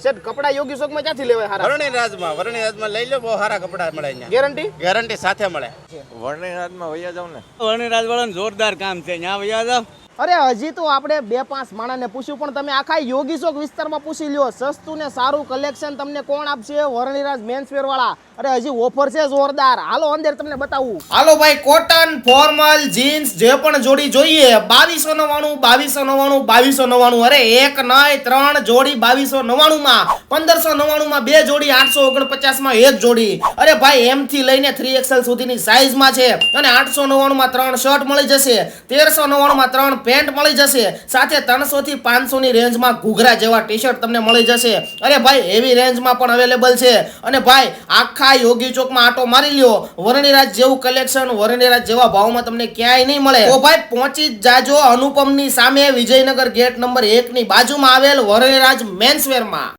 શેઠ કપડા યોગી શોક માં ક્યાંથી લેવાય હારા? વરણીરાજમાં લઈ લો, બહુ સારા કપડા મળે અહીંયા. ગેરંટી? ગેરંટી સાથે મળે. વર્ણિરાજમાં વૈયા જાવ ને. વર્ણિરાજ વાળાનું જોરદાર કામ છે, ત્યાં વૈયા જાવ. અરે હજી તો આપણે 2-5 માણસને પૂછ્યું, પણ તમે આખા યોગી શોક વિસ્તારમાં પૂછી લ્યો. સસ્તું ને સારું કલેક્શન તમને કોણ આપશે? વર્ણિરાજ મેન્સવેર વાળા. અરે હજી ઓફર છે જોરદાર. હાલો અંદર તમને બતાવું. હાલો ભાઈ, કોટન ફોર્મલ જીન્સ જે પણ જોડી જોઈએ 2299 2299. અરે એક નહીં 3 જોડી 2299 માં, 1599 માં 2 જોડી, 849 માં 1 જોડી. અરે ભાઈ M થી લઈને 3XL સુધીની સાઈઝ માં છે. અને 899 માં 3 શર્ટ મળી જશે, 1399 માં 3 પેન્ટ મળી જશે, સાથે 300 થી 500 ની રેન્જમાં ઘૂઘરા જેવા ટી-શર્ટ તમને મળી જશે. અરે ભાઈ એવી રેન્જમાં પણ અવેલેબલ છે. અને ભાઈ આખા યોગી ચોકમાં આટો મારી લ્યો, વર્ણિરાજ જેવું કલેક્શન વર્ણિરાજ જેવા ભાવમાં તમને ક્યાંય નહીં મળે. તો ભાઈ પહોંચી જ જાજો અનુપમની સામે, વિજયનગર ગેટ નંબર 1 ની બાજુમાં આવેલ વર્ણિરાજ મેન્સવેરમાં.